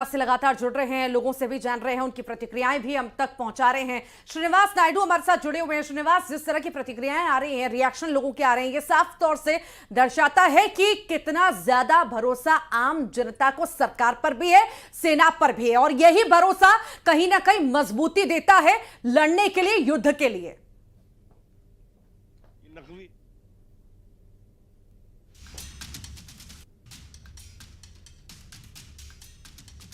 से लगातार जुड़ रहे हैं, लोगों से भी जान रहे हैं, उनकी प्रतिक्रियाएं भी हम तक पहुंचा रहे हैं। श्रीनिवास नायडू हमारे साथ जुड़े हुए हैं। श्रीनिवास, जिस तरह की प्रतिक्रियाएं आ रही हैं, रिएक्शन लोगों के आ रहे हैं, ये साफ तौर से दर्शाता है कि कितना ज्यादा भरोसा आम जनता को सरकार पर भी है, सेना पर भी है, और यही भरोसा कहीं ना कहीं मजबूती देता है लड़ने के लिए, युद्ध के लिए।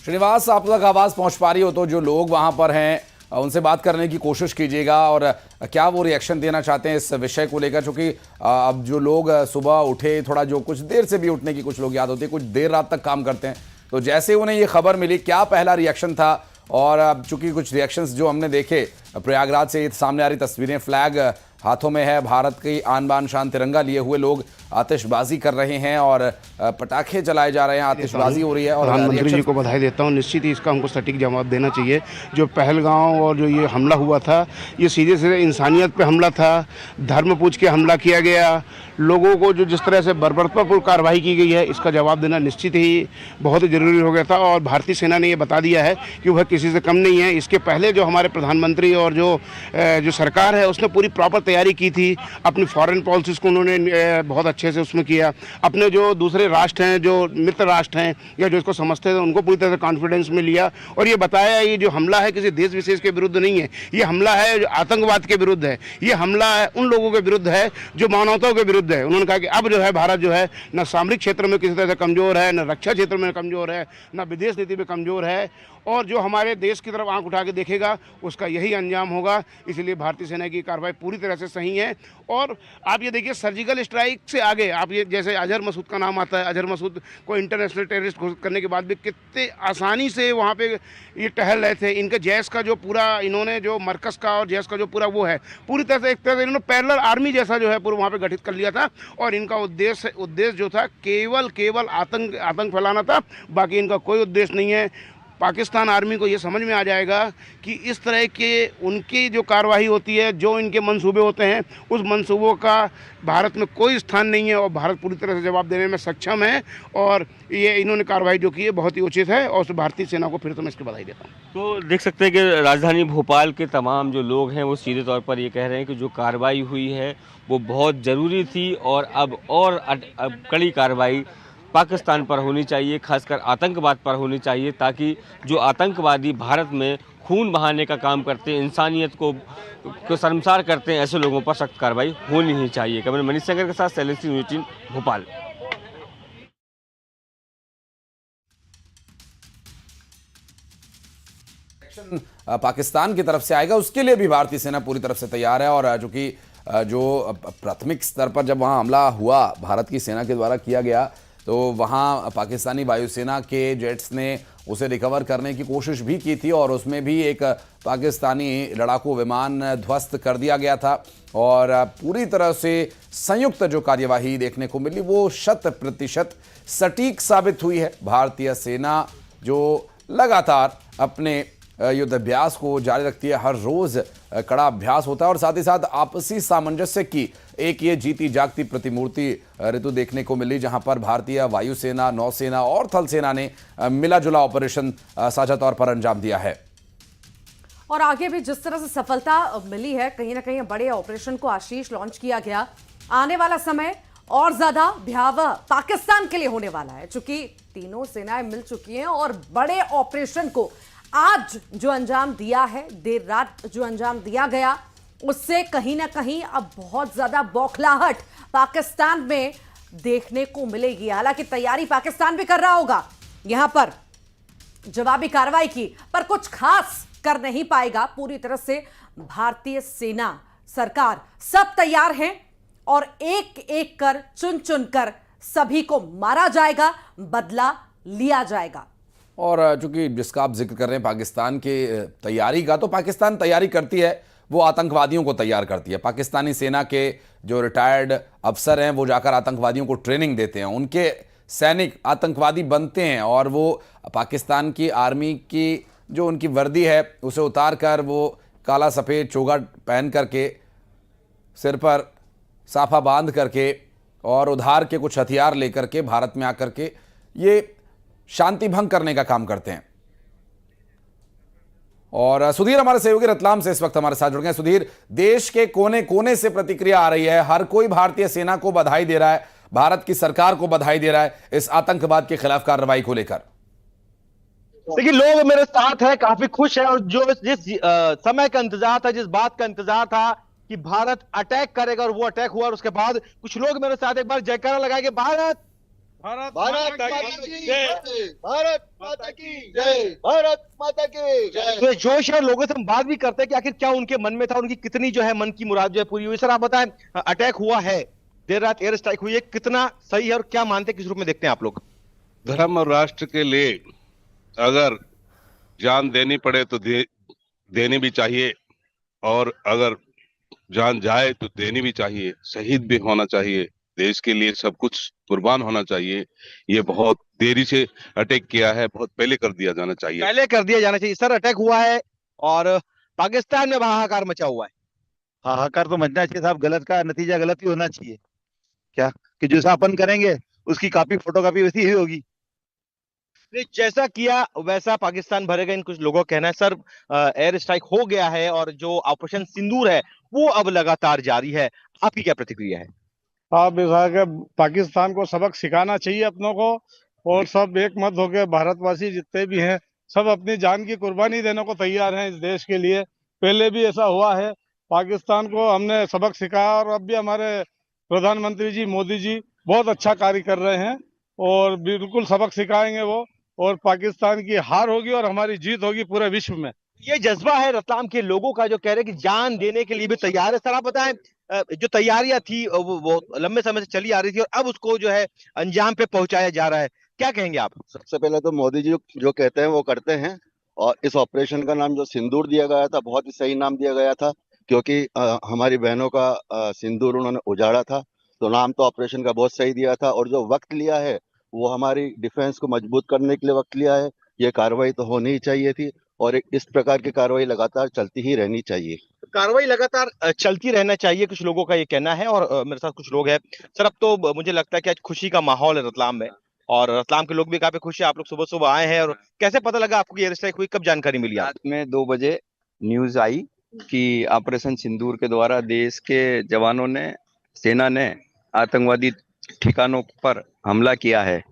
श्रीनिवास, आप तक आवाज पहुंच पा रही हो तो जो लोग वहां पर हैं उनसे बात करने की कोशिश कीजिएगा, और क्या वो रिएक्शन देना चाहते हैं इस विषय को लेकर, क्योंकि अब जो लोग सुबह उठे, थोड़ा जो कुछ देर से भी उठने की कुछ लोग याद होती है, कुछ देर रात तक काम करते हैं, तो जैसे उन्हें ये खबर मिली, क्या पहला रिएक्शन था? और अब चूंकि कुछ रिएक्शंस जो हमने देखे, प्रयागराज से सामने आ रही तस्वीरें, फ्लैग हाथों में है, भारत की आन बान शान तिरंगा लिए हुए लोग आतिशबाजी कर रहे हैं और पटाखे चलाए जा रहे हैं, आतिशबाजी हो रही है। और प्रधानमंत्री जी को बधाई देता हूं। निश्चित ही इसका हमको सटीक जवाब देना चाहिए। जो पहलगांव और जो ये हमला हुआ था, ये सीधे सीधे इंसानियत पे हमला था, धर्म पूछ के हमला किया गया, लोगों को जो जिस तरह से बर्बरतापूर्ण कार्रवाई की गई है, इसका जवाब देना निश्चित ही बहुत ही जरूरी हो गया था। और भारतीय सेना ने ये बता दिया है कि वह किसी से कम नहीं है। इसके पहले जो हमारे प्रधानमंत्री और जो सरकार है, उसने पूरी प्रॉपर तैयारी की थी। अपनी फॉरेन पॉलिसीज़ को उन्होंने बहुत अच्छे से उसमें किया। अपने जो दूसरे राष्ट्र हैं, जो मित्र राष्ट्र हैं या जो इसको समझते थे, उनको पूरी तरह से कॉन्फिडेंस में लिया और ये बताया ये जो हमला है किसी देश विशेष के विरुद्ध नहीं है, ये हमला है जो आतंकवाद के विरुद्ध है, ये हमला है उन लोगों के विरुद्ध है जो मानवताओं के विरुद्ध है। उन्होंने कहा कि अब जो है भारत जो है न सामरिक क्षेत्र में किसी तरह से कमज़ोर है, न रक्षा क्षेत्र में कमज़ोर है, न विदेश नीति में कमज़ोर है, और जो हमारे देश की तरफ आंख उठा के देखेगा उसका यही अंजाम होगा। इसलिए भारतीय सेना की कार्रवाई पूरी तरह से सही है। और आप ये देखिए, सर्जिकल स्ट्राइक से आगे आप ये जैसे अजहर मसूद का नाम आता है, अजहर मसूद को इंटरनेशनल टेररिस्ट घोषित करने के बाद भी कितने आसानी से वहाँ पे ये टहल रहे थे। इनके जैश का जो पूरा इन्होंने जो मरकज़ का और जैश का जो पूरा वो है, पूरी तरह से एक तरह से इन्होंने पैरेलल आर्मी जैसा जो है पूरा वहाँ पे गठित कर लिया था। और इनका उद्देश्य जो था केवल आतंक फैलाना था, बाकी इनका कोई उद्देश्य नहीं है। पाकिस्तान आर्मी को ये समझ में आ जाएगा कि इस तरह के उनकी जो कार्रवाई होती है, जो इनके मंसूबे होते हैं, उस मंसूबों का भारत में कोई स्थान नहीं है और भारत पूरी तरह से जवाब देने में सक्षम है। और ये इन्होंने कार्रवाई जो की है बहुत ही उचित है और भारतीय सेना को फिर तो मैं इसकी बधाई देता हूँ। तो देख सकते हैं कि राजधानी भोपाल के तमाम जो लोग हैं वो सीधे तौर पर ये कह रहे हैं कि जो कार्रवाई हुई है वो बहुत ज़रूरी थी और अब कड़ी कार्रवाई पाकिस्तान पर होनी चाहिए, खासकर आतंकवाद पर होनी चाहिए, ताकि जो आतंकवादी भारत में खून बहाने का काम करते हैं, इंसानियत को शर्मसार करते हैं, ऐसे लोगों पर सख्त कार्रवाई होनी ही चाहिए। कैमरा मनीष संगर के साथ शैलेश न्यूज़ 18 भोपाल। पाकिस्तान की तरफ से आएगा, उसके लिए भी भारतीय सेना पूरी तरफ से तैयार है। और चूंकि जो प्राथमिक स्तर पर जब वहां हमला हुआ भारत की सेना के द्वारा किया गया, तो वहाँ पाकिस्तानी वायुसेना के जेट्स ने उसे रिकवर करने की कोशिश भी की थी और उसमें भी एक पाकिस्तानी लड़ाकू विमान ध्वस्त कर दिया गया था। और पूरी तरह से संयुक्त जो कार्यवाही देखने को मिली वो 100% सटीक साबित हुई है। भारतीय सेना जो लगातार अपने युद्ध अभ्यास को जारी रखती है, हर रोज कड़ा अभ्यास होता है और साथ ही साथ आपसी सामंजस्य की एक ये जीती जागती प्रतिमूर्ति ऋतु देखने को मिली, जहां पर भारतीय वायुसेना, नौसेना और थल सेना ने मिला जुला ऑपरेशन साझा तौर पर अंजाम दिया है। और आगे भी जिस तरह से सफलता मिली है, कहीं ना कहीं बड़े ऑपरेशन को आशीष लॉन्च किया गया, आने वाला समय और ज्यादा भयावह पाकिस्तान के लिए होने वाला है, चूंकि तीनों सेनाएं मिल चुकी हैं और बड़े ऑपरेशन को आज जो अंजाम दिया है, देर रात जो अंजाम दिया गया, उससे कहीं ना कहीं अब बहुत ज्यादा बौखलाहट पाकिस्तान में देखने को मिलेगी। हालांकि तैयारी पाकिस्तान भी कर रहा होगा यहां पर जवाबी कार्रवाई की, पर कुछ खास कर नहीं पाएगा। पूरी तरह से भारतीय सेना, सरकार सब तैयार हैं और एक एक कर, चुन चुन कर सभी को मारा जाएगा, बदला लिया जाएगा। और चूंकि जिसका आप जिक्र कर रहे हैं पाकिस्तान के तैयारी का, तो पाकिस्तान तैयारी करती है, वो आतंकवादियों को तैयार करती है। पाकिस्तानी सेना के जो रिटायर्ड अफसर हैं वो जाकर आतंकवादियों को ट्रेनिंग देते हैं, उनके सैनिक आतंकवादी बनते हैं और वो पाकिस्तान की आर्मी की जो उनकी वर्दी है उसे उतार कर वो काला सफ़ेद चोगा पहन करके, सिर पर साफा बांध करके और उधार के कुछ हथियार लेकर के भारत में आकर के ये शांति भंग करने का काम करते हैं। और सुधीर हमारे सहयोगी रतलाम से इस वक्त हमारे साथ जुड़ गए। सुधीर, देश के कोने कोने से प्रतिक्रिया आ रही है, हर कोई भारतीय सेना को बधाई दे रहा है, भारत की सरकार को बधाई दे रहा है इस आतंकवाद के खिलाफ कार्रवाई को लेकर। देखिए, लोग मेरे साथ हैं, काफी खुश है, और जो जिस समय का इंतजार था, जिस बात का इंतजार था कि भारत अटैक करेगा और वो अटैक हुआ, और उसके बाद कुछ लोग मेरे साथ एक बार जयकारा लगाएंगे, भारत भारत भारत माता की जय, भारत माता की जय, भारत माता की जय। तो जोश है, लोगों से हम बात भी करते हैं कि आखिर क्या उनके मन में था, उनकी कितनी जो है मन की मुराद जो है पूरी हुई। सर आप बताएं, अटैक हुआ है, देर रात एयर स्ट्राइक हुई है, कितना सही है और क्या मानते हैं, किस रूप में देखते हैं आप लोग? धर्म और राष्ट्र के लिए अगर जान देनी पड़े तो देनी भी चाहिए, और अगर जान जाए तो देनी भी चाहिए, शहीद भी होना चाहिए, देश के लिए सब कुछ कुर्बान होना चाहिए। ये बहुत देरी से अटैक किया है, बहुत पहले कर दिया जाना चाहिए, पहले कर दिया जाना चाहिए। सर अटैक हुआ है और पाकिस्तान में हाहाकार मचा हुआ है। हाहाकार तो मचना चाहिए साहब, गलत का नतीजा गलत ही होना चाहिए। क्या कि जो अपन करेंगे उसकी कॉपी फोटोकॉपी वैसी ही होगी। जैसा किया वैसा पाकिस्तान भरेगा, इन कुछ लोगों का कहना है। सर एयर स्ट्राइक हो गया है और जो ऑपरेशन सिंदूर है वो अब लगातार जारी है, आपकी क्या प्रतिक्रिया है? आप पाकिस्तान को सबक सिखाना चाहिए अपनों को, और सब एक मत होकर भारतवासी जितने भी हैं सब अपनी जान की कुर्बानी देने को तैयार हैं इस देश के लिए। पहले भी ऐसा हुआ है, पाकिस्तान को हमने सबक सिखाया, और अब भी हमारे प्रधानमंत्री जी मोदी जी बहुत अच्छा कार्य कर रहे हैं और बिल्कुल सबक सिखाएंगे वो, और पाकिस्तान की हार होगी और हमारी जीत होगी पूरे विश्व में। ये जज्बा है रतलाम के लोगों का, जो कह रहे हैं कि जान देने के लिए भी तैयार है। सर आप बताएं, जो तैयारियां थी वो लंबे समय से चली आ रही थी और अब उसको जो है अंजाम पे पहुंचाया जा रहा है, क्या कहेंगे आप? सबसे पहले तो मोदी जी जो कहते हैं वो करते हैं, और इस ऑपरेशन का नाम जो सिंदूर दिया गया था बहुत ही सही नाम दिया गया था, क्योंकि हमारी बहनों का सिंदूर उन्होंने उजाड़ा था, तो नाम तो ऑपरेशन का बहुत सही दिया था। और जो वक्त लिया है वो हमारी डिफेंस को मजबूत करने के लिए वक्त लिया है। ये कार्रवाई तो होनी ही चाहिए थी, और इस प्रकार की कार्रवाई लगातार चलती ही रहनी चाहिए। कार्रवाई लगातार चलती रहना चाहिए, कुछ लोगों का ये कहना है। और मेरे साथ कुछ लोग हैं। सर अब तो मुझे लगता है कि आज खुशी का माहौल है रतलाम में, और रतलाम के लोग भी काफी खुश हैं। आप लोग सुबह सुबह आए हैं, और कैसे पता लगा आपको एयर स्ट्राइक हुई, कब जानकारी मिली? रात में 2 बजे न्यूज आई कि ऑपरेशन सिंदूर के द्वारा देश के जवानों ने, सेना ने आतंकवादी ठिकानों पर हमला किया है।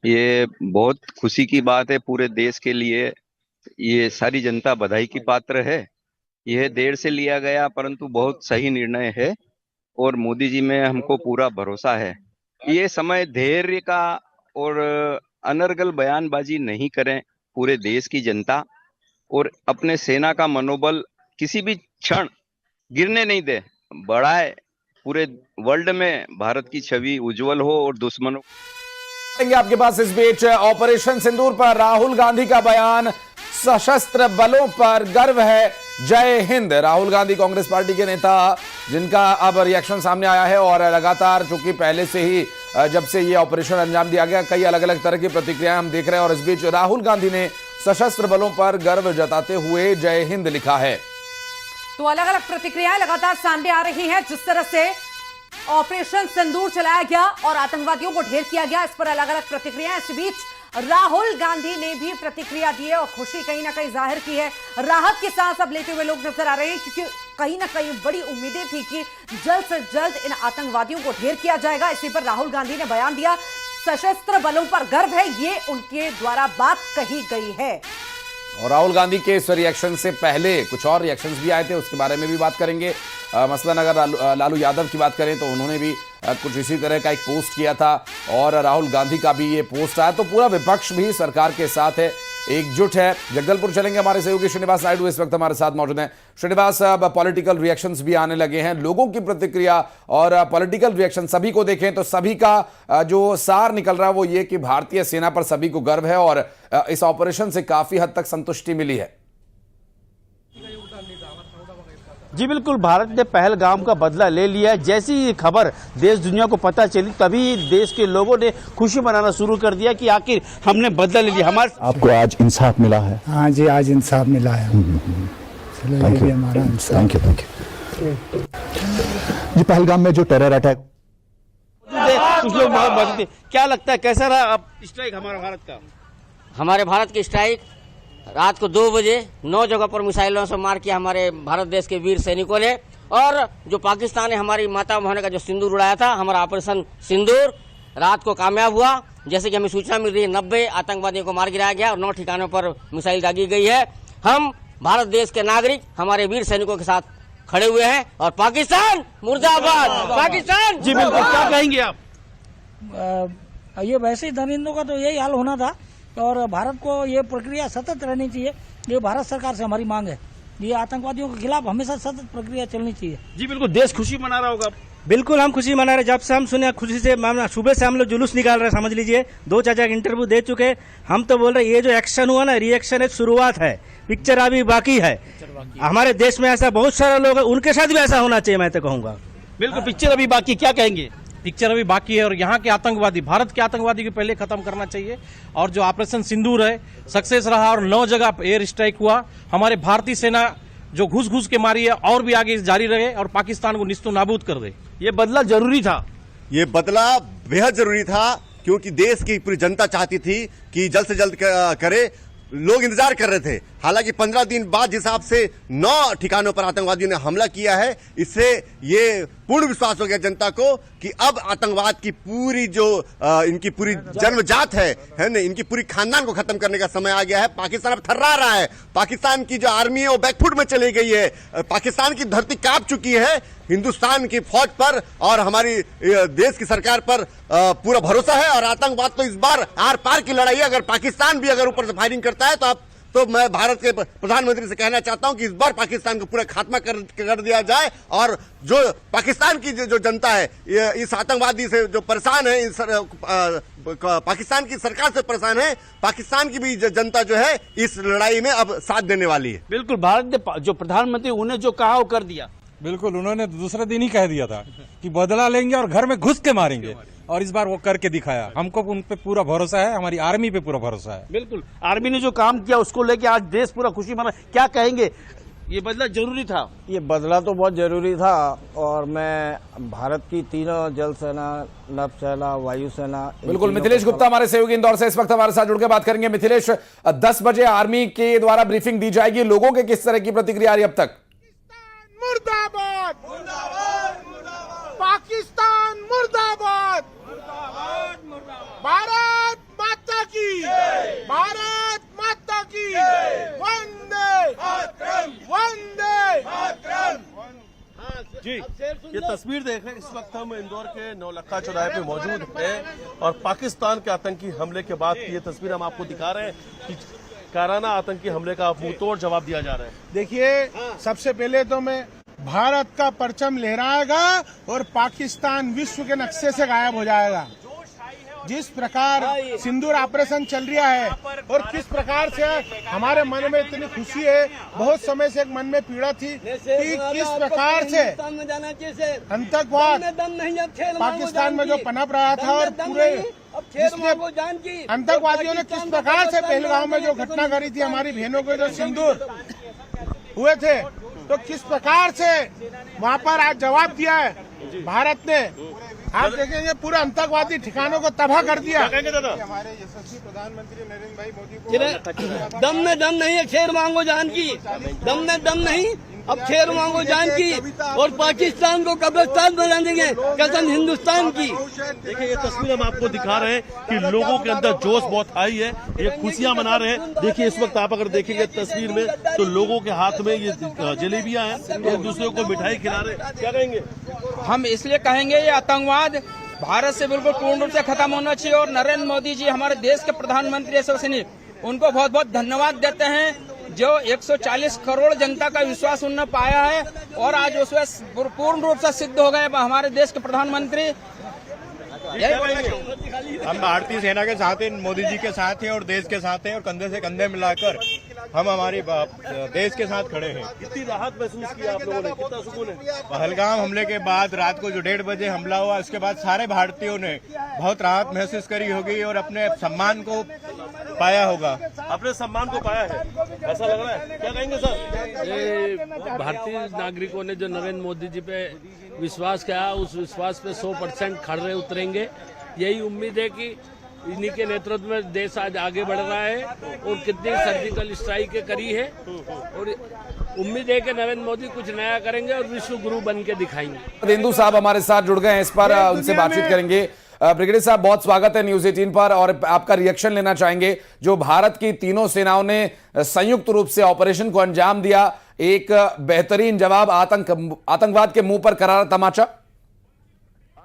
ये बहुत खुशी की बात है पूरे देश के लिए, ये सारी जनता बधाई की पात्र है। यह देर से लिया गया परंतु बहुत सही निर्णय है, और मोदी जी में हमको पूरा भरोसा है। ये समय धैर्य का, और अनर्गल बयानबाजी नहीं करें पूरे देश की जनता, और अपने सेना का मनोबल किसी भी क्षण गिरने नहीं दे, बढ़ाए। पूरे वर्ल्ड में भारत की छवि उज्जवल हो और दुश्मनों आपके पास इस बीच ऑपरेशन सिंदूर पर राहुल गांधी का बयान, सशस्त्र बलों पर गर्व है, जय हिंद। राहुल गांधी कांग्रेस पार्टी के नेता, जिनका अब रिएक्शन सामने आया है, और लगातार चूंकि पहले से ही जब से ये ऑपरेशन अंजाम दिया गया कई अलग अलग तरह की प्रतिक्रियाएं हम देख रहे हैं, और इस बीच राहुल गांधी ने सशस्त्र बलों पर गर्व जताते हुए जय हिंद लिखा है। तो अलग अलग प्रतिक्रियाएं लगातार सामने आ रही हैं। जिस तरह से ऑपरेशन सिंदूर चलाया गया और आतंकवादियों को ढेर किया गया, इस पर अलग अलग प्रतिक्रियाएं। इस बीच राहुल गांधी ने भी प्रतिक्रिया दी है और खुशी कहीं ना कहीं जाहिर की है। राहत की सांस अब लेते हुए लोग नजर आ रहे हैं, क्योंकि कहीं ना कहीं बड़ी उम्मीदें थी कि जल्द से जल्द इन आतंकवादियों को ढेर किया जाएगा। इसी पर राहुल गांधी ने बयान दिया, सशस्त्र बलों पर गर्व है, ये उनके द्वारा बात कही गई है। और राहुल गांधी के इस रिएक्शन से पहले कुछ और रिएक्शंस भी आए थे, उसके बारे में भी बात करेंगे। मसलन अगर लालू यादव की बात करें तो उन्होंने भी कुछ इसी तरह का एक पोस्ट किया था, और राहुल गांधी का भी ये पोस्ट आया। तो पूरा विपक्ष भी सरकार के साथ है, एकजुट है। जगदलपुर चलेंगे, हमारे सहयोगी श्रीनिवास नायडू इस वक्त हमारे साथ मौजूद हैं। श्रीनिवास, अब पॉलिटिकल रिएक्शंस भी आने लगे हैं, लोगों की प्रतिक्रिया और पॉलिटिकल रिएक्शन सभी को देखें तो सभी का जो सार निकल रहा है वो ये कि भारतीय सेना पर सभी को गर्व है, और इस ऑपरेशन से काफी हद तक संतुष्टि मिली है। जी बिल्कुल, भारत ने पहलगाम का बदला ले लिया। जैसी ये खबर देश दुनिया को पता चली, तभी देश के लोगों ने खुशी मनाना शुरू कर दिया कि आखिर हमने बदला ले लिया। हमारे आपको आज इंसाफ मिला है? हाँ जी, आज इंसाफ मिला है। Thank you. जी, पहलगाम में जो टेरर अटैक, कुछ लोग बहुत बदलते, क्या लगता है कैसा रहा अब स्ट्राइक हमारा भारत का? हमारे भारत की स्ट्राइक रात को 2 बजे 9 जगह पर मिसाइलों से मार किया हमारे भारत देश के वीर सैनिकों ने। और जो पाकिस्तान ने हमारी माता बहनों का जो सिंदूर उड़ाया था, हमारा ऑपरेशन सिंदूर रात को कामयाब हुआ। जैसे कि हमें सूचना मिल रही है 90 आतंकवादियों को मार गिराया गया और 9 ठिकानों पर मिसाइल दागी गई है। हम भारत देश के नागरिक हमारे वीर सैनिकों के साथ खड़े हुए हैं और पाकिस्तान मुर्दाबाद, पाकिस्तान। जी बिल्कुल, क्या कहेंगे आप? ये वैसे ही धर्मेंद्रों का तो यही हाल होना था और भारत को ये प्रक्रिया सतत रहनी चाहिए। ये भारत सरकार से हमारी मांग है, ये आतंकवादियों के खिलाफ हमेशा सतत प्रक्रिया चलनी चाहिए। जी बिल्कुल, देश खुशी मना रहा होगा। बिल्कुल हम खुशी मना रहे, जब से हम सुने खुशी से सुबह से हम लोग जुलूस निकाल रहे, समझ लीजिए 2 चाचा के इंटरव्यू दे चुके। हम तो बोल रहे ये जो एक्शन हुआ ना, रिएक्शन एक शुरुआत है, पिक्चर अभी बाकी है। हमारे देश में ऐसा बहुत सारे लोग हैं, उनके साथ भी ऐसा होना चाहिए, मैं तो कहूँगा। बिल्कुल, पिक्चर अभी बाकी, क्या कहेंगे? पिक्चर अभी बाकी है और यहाँ के आतंकवादी, भारत के आतंकवादी को पहले खत्म करना चाहिए। और जो ऑपरेशन सिंदूर है सक्सेस रहा और 9 जगह एयर स्ट्राइक हुआ। हमारे भारतीय सेना जो घुस के मारी है और भी आगे जारी रहे और पाकिस्तान को निस्तो नाबूद कर दे। ये बदला जरूरी था, ये बदला बेहद जरूरी था, क्योंकि देश की पूरी जनता चाहती थी कि जल्द से जल्द करे। लोग इंतजार कर रहे थे। हालांकि 15 दिन बाद जिस हिसाब से 9 ठिकानों पर आतंकवादियों ने हमला किया है, इससे ये पूर्ण विश्वास हो गया जनता को कि अब आतंकवाद की पूरी जो इनकी पूरी जन्मजात है ना, इनकी पूरी खानदान को खत्म करने का समय आ गया है। पाकिस्तान अब थर्रा रहा है, पाकिस्तान की जो आर्मी है वो बैकफुट में चली गई है, पाकिस्तान की धरती कांप चुकी है। हिंदुस्तान की फौज पर और हमारी देश की सरकार पर पूरा भरोसा है और आतंकवाद तो इस बार आर पार की लड़ाई है। अगर पाकिस्तान भी अगर ऊपर से फायरिंग करता है तो मैं भारत के प्रधानमंत्री से कहना चाहता हूं कि इस बार पाकिस्तान को पूरा खात्मा कर दिया जाए। और जो पाकिस्तान की जो जनता है इस आतंकवादी से जो परेशान है, पाकिस्तान की सरकार से परेशान है, पाकिस्तान की भी जनता जो है इस लड़ाई में अब साथ देने वाली है। बिल्कुल, भारत ने जो प्रधानमंत्री उन्हें जो कहा वो कर दिया। बिल्कुल, उन्होंने दूसरे दिन ही कह दिया था कि बदला लेंगे और घर में घुस के मारेंगे, और इस बार वो करके दिखाया। हमको उन पे पूरा भरोसा है, हमारी आर्मी पे पूरा भरोसा है। बिल्कुल, आर्मी ने जो काम किया उसको लेके आज देश पूरा खुशी मना। क्या कहेंगे, ये बदला जरूरी था? ये बदला तो बहुत जरूरी था और मैं भारत की तीनों जल सेना, नभ सेना, वायु सेना। बिल्कुल, मिथिलेश गुप्ता हमारे सहयोगी इंदौर से इस वक्त हमारे साथ जुड़ के बात करेंगे। मिथिलेश, 10 बजे आर्मी के द्वारा ब्रीफिंग दी जाएगी, लोगों के किस तरह की प्रतिक्रिया आ रही अब तक? मुर्दाबाद, मुर्दाबाद, मुर्दाबाद, पाकिस्तान मुर्दाबाद, मुर्दाबाद, मुर्दाबाद, भारत माता की, भारत माता की, वंदे मातरम, वंदे मातरम। जी, ये तस्वीर देख रहे हैं, इस वक्त हम इंदौर के नौलखा चौराहे पे मौजूद हैं और पाकिस्तान के आतंकी हमले के बाद की ये तस्वीर हम आपको दिखा रहे हैं कि काराना आतंकी हमले का मुंहतोड़ जवाब दिया जा रहा है। देखिए, सबसे पहले तो मैं भारत का परचम लहराएगा और पाकिस्तान विश्व के नक्शे से गायब हो जाएगा। जिस प्रकार सिंदूर ऑपरेशन चल रहा है और किस प्रकार से हमारे मन में इतनी खुशी है, बहुत समय से एक मन में पीड़ा थी कि किस प्रकार से आतंकवाद पाकिस्तान में जो पनप रहा था और पूरे आतंकवादियों ने किस प्रकार से पहलगाम में जो घटना करी थी, हमारी बहनों के जो सिंदूर हुए थे, तो किस प्रकार से वहाँ पर आज जवाब दिया है भारत ने। आप देखेंगे पूरे आतंकवादी ठिकानों को तबाह कर दिया। हमारे यशस्वी प्रधानमंत्री नरेंद्र भाई मोदी को दम में दम नहीं है, खैर मांगो जान की, दम में दम नहीं, अब खैर मांगो जान की और पाकिस्तान को कब्रिस्तान बना देंगे, कसम हिंदुस्तान की। देखिए, ये तस्वीर हम आपको दिखा रहे हैं कि लोगों के अंदर जोश बहुत हाई है, ये खुशियां मना रहे हैं। देखिए, इस वक्त आप अगर देखेंगे तस्वीर में तो लोगों के हाथ में ये जलेबियां हैं, एक दूसरे को मिठाई खिला रहे हैं। क्या कहेंगे? हम इसलिए कहेंगे ये आतंकवाद भारत से बिल्कुल पूर्ण रूप से खत्म होना चाहिए और नरेंद्र मोदी जी हमारे देश के प्रधानमंत्री यशस्वी, उनको बहुत बहुत धन्यवाद देते हैं जो 140 करोड़ जनता का विश्वास उन्होंने पाया है और आज उसमें पूर्ण रूप से सिद्ध हो गए हमारे देश के प्रधानमंत्री। हम भारतीय सेना के साथ हैं, मोदी जी के साथ हैं और देश के साथ हैं और कंधे से कंधे मिलाकर हम हमारी देश के साथ खड़े हैं। कितनी राहत महसूस की आप लोगों ने, कितना सुकून है? पहलगाम हमले के बाद रात को जो 1:30 बजे हमला हुआ, उसके बाद सारे भारतीयों ने बहुत राहत महसूस करी होगी और अपने सम्मान को पाया होगा। अपने सम्मान को पाया है, ऐसा लग रहा है। क्या कहेंगे सर? ये भारतीय नागरिकों ने जो नरेंद्र मोदी जी पे विश्वास किया, उस विश्वास पे 100% खड़े उतरेंगे। यही उम्मीद है कि इन्हीं के नेतृत्व में देश आज आगे बढ़ रहा है और कितनी सर्जिकल स्ट्राइक करी है और उम्मीद है कि नरेंद्र मोदी कुछ नया करेंगे और विश्व गुरु बन के दिखाएंगे। तेंदु साहब हमारे साथ जुड़ गए हैं, इस पर उनसे बातचीत करेंगे। ब्रिगेडियर साहब, बहुत स्वागत है न्यूज 18 पर और आपका रिएक्शन लेना चाहेंगे। जो भारत की तीनों सेनाओं ने संयुक्त रूप से ऑपरेशन को अंजाम दिया, एक बेहतरीन जवाब आतंकवाद के मुंह पर करारा तमाचा।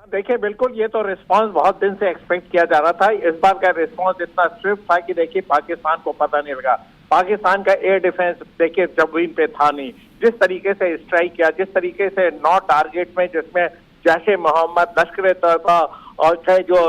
देखिए, बिल्कुल ये तो रिस्पांस बहुत दिन से एक्सपेक्ट किया जा रहा था। इस बार का रिस्पांस इतना स्विफ्ट था कि देखिए पाकिस्तान को पता नहीं लगा। पाकिस्तान का एयर डिफेंस देखिए जमीन पे था नहीं। जिस तरीके से स्ट्राइक किया, जिस तरीके से 9 टारगेट में, जिसमें जैश ए मोहम्मद, लश्कर तैयबा और कई जो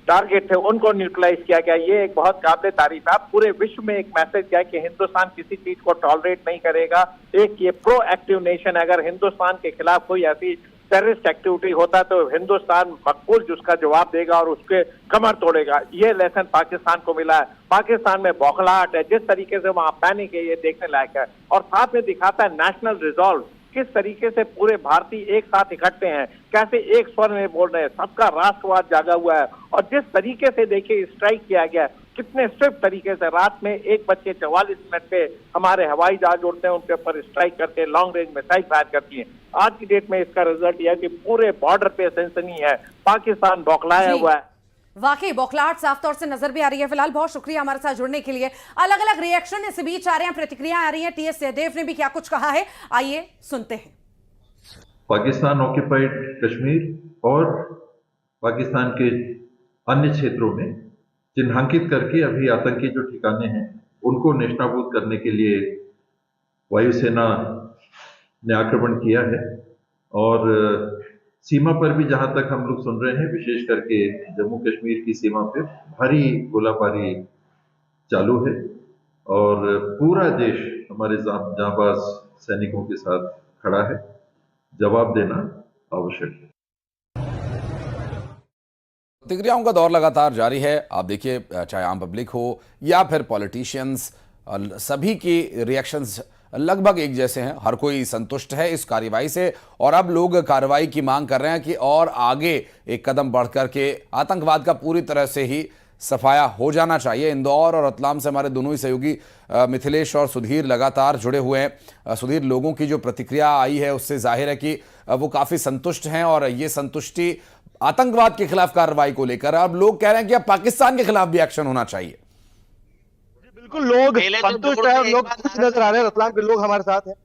टारगेट थे उनको न्यूट्रलाइज किया गया, ये एक बहुत काबिल तारीफ है। पूरे विश्व में एक मैसेज गया कि हिंदुस्तान किसी चीज को टॉलरेट नहीं करेगा। एक ये प्रोएक्टिव नेशन, अगर हिंदुस्तान के खिलाफ कोई ऐसी टेररिस्ट एक्टिविटी होता तो हिंदुस्तान मकबूल उसका जवाब देगा और उसके कमर तोड़ेगा। ये लेसन पाकिस्तान को मिला है। पाकिस्तान में बौखलाहट है, जिस तरीके से वहां पैनिक है, ये देखने लायक है। और साथ में दिखाता है नेशनल रिजॉल्व, किस तरीके से पूरे भारतीय एक साथ इकट्ठे हैं, कैसे एक स्वर में बोल रहे हैं, सबका राष्ट्रवाद जागा हुआ है। और जिस तरीके से देखिए स्ट्राइक किया गया, कितने स्विफ्ट तरीके से रात में 1:44 पे हमारे हवाई जहाज उड़ते हैं, उनके ऊपर स्ट्राइक करके लॉन्ग रेंज मिसाइल फायर करती है। आज की डेट में इसका रिजल्ट यह है कि पूरे बॉर्डर पे सनसनी है, पाकिस्तान बौखलाया हुआ है। वाकई बौखलाहट साफ तौर से नजर भी आ रही है। फिलहाल बहुत शुक्रिया हमारे साथ जुड़ने के लिए। अलग अलग रिएक्शन इस बीच आ रहे हैं, प्रतिक्रियाएं आ रही हैं। टीएस सहदेव ने भी क्या कुछ कहा है, आइए सुनते हैं। पाकिस्तान ऑक्यूपाइड कश्मीर और पाकिस्तान के अन्य क्षेत्रों में चिन्हांकित करके अभी आतंकी जो ठिकाने हैं उनको नेस्तनाबूद करने के लिए वायुसेना ने आक्रमण किया है। और सीमा पर भी जहां तक हम लोग सुन रहे हैं, विशेष करके जम्मू कश्मीर की सीमा पे भारी गोलाबारी चालू है और पूरा देश हमारे जांबाज सैनिकों के साथ खड़ा है। जवाब देना आवश्यक है। प्रतिक्रियाओं का दौर लगातार जारी है। आप देखिए, चाहे आम पब्लिक हो या फिर पॉलिटिशियंस, सभी की रिएक्शंस लगभग एक जैसे हैं। हर कोई संतुष्ट है इस कार्रवाई से और अब लोग कार्रवाई की मांग कर रहे हैं कि और आगे एक कदम बढ़ कर के आतंकवाद का पूरी तरह से ही सफाया हो जाना चाहिए। इंदौर और रतलाम से हमारे दोनों ही सहयोगी मिथिलेश और सुधीर लगातार जुड़े हुए हैं। सुधीर, लोगों की जो प्रतिक्रिया आई है उससे जाहिर है कि वो काफ़ी संतुष्ट हैं और ये संतुष्टि आतंकवाद के खिलाफ कार्रवाई को लेकर। अब लोग कह रहे हैं कि अब पाकिस्तान के खिलाफ भी एक्शन होना चाहिए। बिल्कुल, लोग संतुष्ट है और लोग खुश नजर आ रहे हैं। रतलाम के लोग हमारे साथ हैं।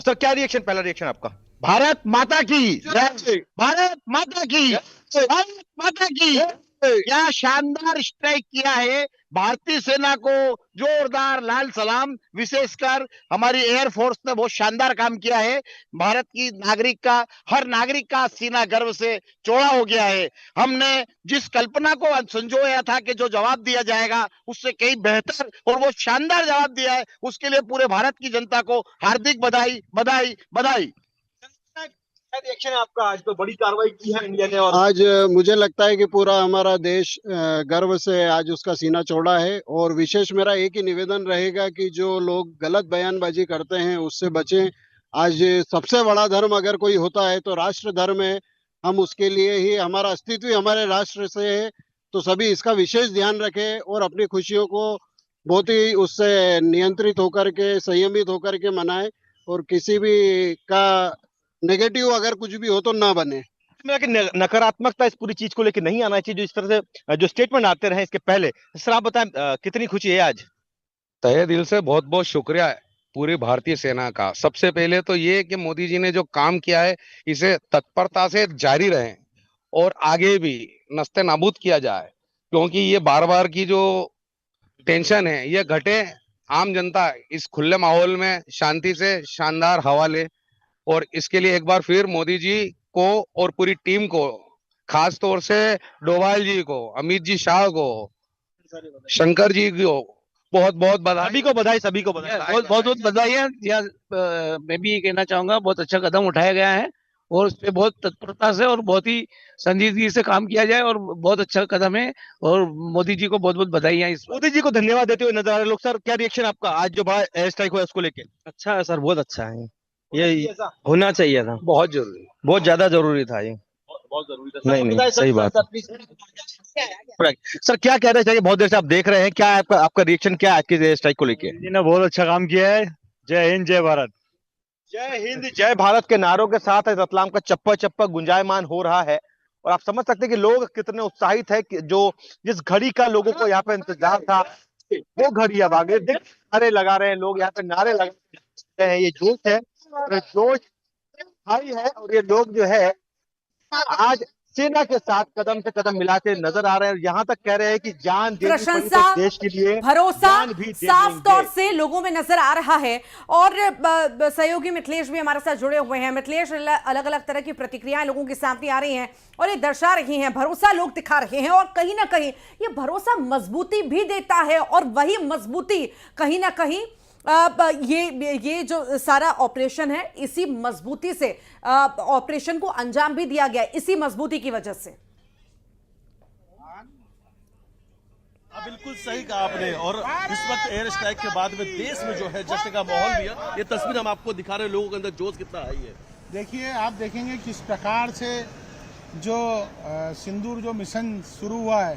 सर, क्या रिएक्शन, पहला रिएक्शन आपका? भारत माता की जय, भारत माता की, भारत माता की। क्या शानदार स्ट्राइक किया है भारतीय सेना को, जोरदार लाल सलाम। विशेषकर हमारी एयरफोर्स ने बहुत शानदार काम किया है। भारत की नागरिक का, हर नागरिक का सीना गर्व से चौड़ा हो गया है। हमने जिस कल्पना को संजोया था कि जो जवाब दिया जाएगा, उससे कई बेहतर और वो शानदार जवाब दिया है। उसके लिए पूरे भारत की जनता को हार्दिक बधाई, बधाई, बधाई। रिएक्शन है आपका? आज तो बड़ी कार्रवाई की है इंडिया ने और आज मुझे लगता है कि पूरा हमारा देश गर्व से आज उसका सीना चौड़ा है। और विशेष मेरा एक ही निवेदन रहेगा कि जो लोग गलत बयानबाजी करते हैं उससे बचें। आज सबसे बड़ा धर्म अगर कोई होता है तो राष्ट्र धर्म है। हम उसके लिए ही, हमारा अस्तित्व हमारे राष्ट्र से है, तो सभी इसका विशेष ध्यान रखें और अपनी खुशियों को बहुत ही उससे नियंत्रित होकर के, संयमित होकर के मनाएं और किसी भी का नेगेटिव अगर कुछ भी हो तो ना बने। नकारात्मकता इस पूरी चीज को लेकर नहीं आना चाहिए, जो इस तरह से जो स्टेटमेंट आते रहे इसके पहले। सर, आप बताएं कितनी खुशी है आज? तहे दिल से बहुत बहुत शुक्रिया है पूरी भारतीय सेना का। सबसे पहले तो ये कि मोदी जी ने जो काम किया है इसे तत्परता से जारी रहे और आगे भी नस्ते नाबूद किया जाए, क्योंकि ये बार बार की जो टेंशन है ये घटे, आम जनता इस खुले माहौल में शांति से शानदार हवा ले। और इसके लिए एक बार फिर मोदी जी को और पूरी टीम को, खास तौर से डोभाल जी को, अमित जी शाह को, शंकर जी को बहुत बहुत बधाई। सभी को बधाई, सभी को बधाई, बहुत बहुत बधाई है। मैं भी ये कहना चाहूंगा, बहुत अच्छा कदम उठाया गया है और उस पर बहुत तत्परता से और बहुत ही संजीदगी से काम किया जाए और बहुत अच्छा कदम है और मोदी जी को बहुत बहुत बधाई है। इस मोदी जी को धन्यवाद देते हुए नजर आ रहे लोग। सर, क्या रिएक्शन आपका आज जो बड़ा एयर स्ट्राइक हुआ उसको लेके? अच्छा है सर, बहुत अच्छा है, ये होना चाहिए था, बहुत जरूरी, बहुत ज्यादा जरूरी था ये। बहुत जरूरी था। नहीं सही बात है। सर क्या कहना चाहिए, बहुत देर से आप देख रहे हैं, क्या आपका रिएक्शन क्या है आज के स्ट्राइक को लेके? जी ने बहुत अच्छा काम किया है। जय हिंद जय भारत। जय हिंद जय भारत के नारों के साथ रतलाम का चप्पा चप्पा गुंजायमान हो रहा है और आप समझ सकते हैं कि लोग कितने उत्साहित है कि जो जिस घड़ी का लोगों को यहाँ पे इंतजार था वो घड़ी अब आ गई। नारे लगा रहे हैं लोग, यहाँ पे नारे लगा रहे हैं। ये जोश है, जोश हाई है और ये लोग जो है आज सेना के साथ कदम से कदम मिलाते नजर आ रहे हैं। यहाँ तक कह रहे हैं कि जान देनी पड़ी प्रशंसा, तो देश के लिए भरोसा जान भी दे साफ देंगे। तौर से लोगों में नजर आ रहा है। और सहयोगी मिथिलेश भी हमारे साथ जुड़े हुए हैं। मिथिलेश, अलग अलग तरह की प्रतिक्रियाएं लोगों के सामने आ रही हैं और ये दर्शा रही हैं, भरोसा लोग दिखा रहे हैं और कहीं ना कहीं ये भरोसा मजबूती भी देता है और वही मजबूती कहीं ना कहीं ये जो सारा ऑपरेशन है इसी मजबूती से ऑपरेशन को अंजाम भी दिया गया, इसी मजबूती की वजह से। बिल्कुल सही कहा आपने। और इस वक्त एयर स्ट्राइक के बाद में देश में जो है जश्न का माहौल भी है। ये तस्वीर हम आपको दिखा रहे हैं, लोगों के अंदर जोश कितना हाई है। देखिए, आप देखेंगे किस प्रकार से जो सिंदूर जो मिशन शुरू हुआ है,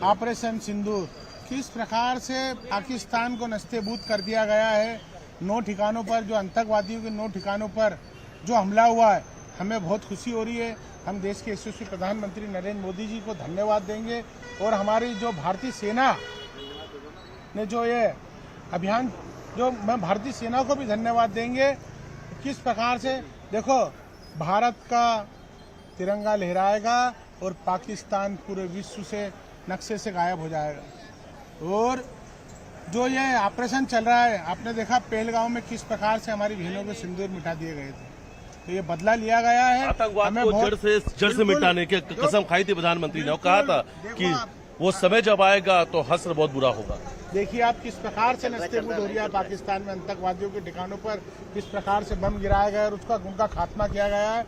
ऑपरेशन सिंदूर, किस प्रकार से पाकिस्तान को नस्तेबूद कर दिया गया है। 9 ठिकानों पर जो आतंकवादियों के 9 ठिकानों पर जो हमला हुआ है, हमें बहुत खुशी हो रही है। हम देश के यशस्वी प्रधानमंत्री नरेंद्र मोदी जी को धन्यवाद देंगे और हमारी जो भारतीय सेना ने जो ये अभियान, जो मैं भारतीय सेना को भी धन्यवाद देंगे। किस प्रकार से देखो, भारत का तिरंगा लहराएगा और पाकिस्तान पूरे विश्व से नक्शे से गायब हो जाएगा। और जो ये ऑपरेशन चल रहा है, आपने देखा पहलगांव में किस प्रकार से हमारी बहनों के सिंदूर मिटा दिए गए थे, तो ये बदला लिया गया है। आतंकवाद को जड़ से मिटाने की कसम खाई थी प्रधानमंत्री ने और कहा था कि वो समय जब आएगा तो हश्र बहुत बुरा होगा। देखिए आप किस प्रकार से नस्तेबूद हो रही है पाकिस्तान में, आतंकवादियों के ठिकानों पर किस प्रकार से बम गिराया गया और उनका खात्मा किया गया है।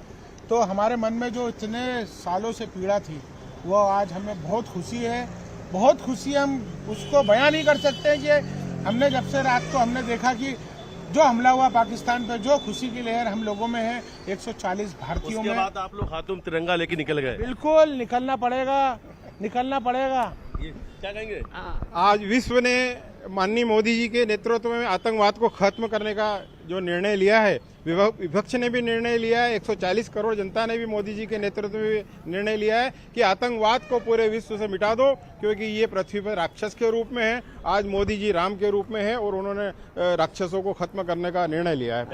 तो हमारे मन में जो इतने सालों से पीड़ा थी वो आज हमें बहुत खुशी है, बहुत खुशी। हम उसको बयान नहीं कर सकते हैं कि हमने जब से रात को हमने देखा कि जो हमला हुआ पाकिस्तान पर, जो खुशी की लहर हम लोगों में है 140 भारतीयों में। उसके बाद आप लोग हाथों में तिरंगा लेके निकल गए। बिल्कुल निकलना पड़ेगा, निकलना पड़ेगा। क्या कहेंगे? आज विश्व ने माननीय मोदी जी के नेतृत्व में आतंकवाद को खत्म करने का जो निर्णय लिया है, विपक्ष ने भी निर्णय लिया है, 140 करोड़ जनता ने भी मोदी जी के नेतृत्व में निर्णय लिया है कि आतंकवाद को पूरे विश्व से मिटा दो, क्योंकि ये पृथ्वी पर राक्षस के रूप में है। आज मोदी जी राम के रूप में है और उन्होंने राक्षसों को खत्म करने का निर्णय लिया है।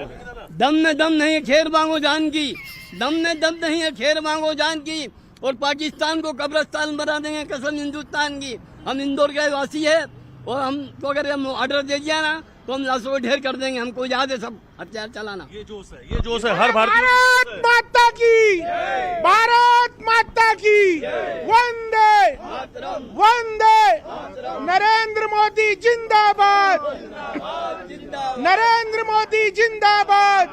दम में दम नहीं है, खेर मांगो जान की। दम में दम नहीं है, खेर मांगो जान की। और पाकिस्तान को कब्रिस्तान बना देंगे, कसम हिंदुस्तान की। हम इंदौर के वासी है और हमको अगर हम ऑर्डर दे दिया ना तो हम लाशों को ढेर कर देंगे। हमको याद है सब हथियार चलाना। ये जोश है, ये जोश है हर भारतीय। भारत माता की, भारत माता की, वंदे वंदे। नरेंद्र मोदी जिंदाबाद, नरेंद्र मोदी जिंदाबाद,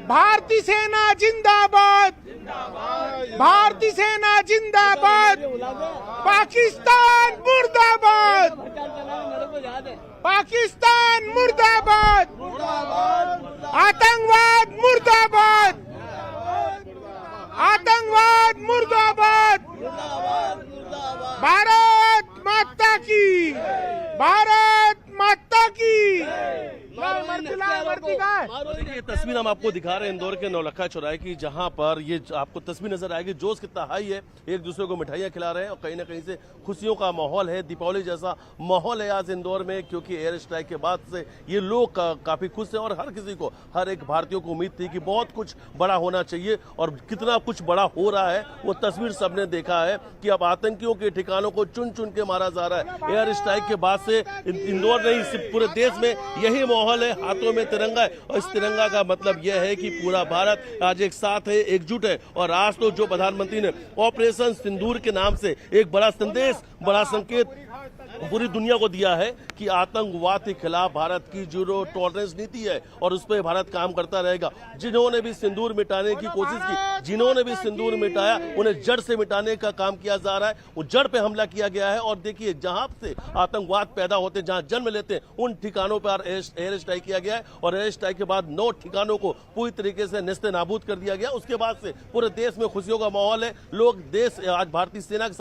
भारतीय सेना जिंदाबाद, भारतीय सेना जिंदाबाद, पाकिस्तान मुर्दाबाद, पाकिस्तान मुर्दाबाद, आतंकवाद मुर्दाबाद, आतंकवाद मुर्दाबाद। भारत माता की, भारत माता की। ये तस्वीर हम आपको दिखा रहे हैं इंदौर के नौलखा चौराहे की, जहां पर ये आपको तस्वीर नजर आएगी। जोश कितना हाई है, एक दूसरे को मिठाइयां खिला रहे हैं और कहीं ना कहीं से खुशियों का माहौल है। दीपावली जैसा माहौल है आज इंदौर में, क्योंकि एयर स्ट्राइक के बाद से ये लोग काफी खुश हैं और हर किसी को, हर एक भारतीय को उम्मीद थी कि बहुत कुछ बड़ा होना चाहिए और कितना कुछ बड़ा हो रहा है वो तस्वीर सबने देखा है कि अब आतंकियों के ठिकानों को चुन चुन के मारा जा रहा है। एयर स्ट्राइक के बाद से इंदौर नहीं, पूरे देश में यही माहौल है, हाथों में तिरंगा है और इस तिरंगा का मतलब यह है कि पूरा भारत आज एक साथ है, एकजुट है। और आज तो जो प्रधानमंत्री ने ऑपरेशन सिंदूर के नाम से एक बड़ा संदेश बड़ा संकेत पूरी दुनिया को दिया है कि आतंकवाद के खिलाफ भारत की जीरो टॉलरेंस नीति है और उस पर भारत काम करता रहेगा। जिन्होंने भी सिंदूर मिटाने की कोशिश की, जिन्होंने भी सिंदूर मिटाया, उन्हें जड़ से मिटाने का काम किया जा रहा है। वो जड़ पे हमला किया गया है और देखिए जहां से आतंकवाद पैदा होते, जहां जन्म लेते हैं, उन ठिकानों पर एयर स्ट्राइक किया गया है और एयर स्ट्राइक के बाद 9 ठिकानों को पूरी तरीके से नेस्ते नाबूद कर दिया गया। उसके बाद से पूरे देश में खुशियों का माहौल है। लोग देश आज भारतीय सेना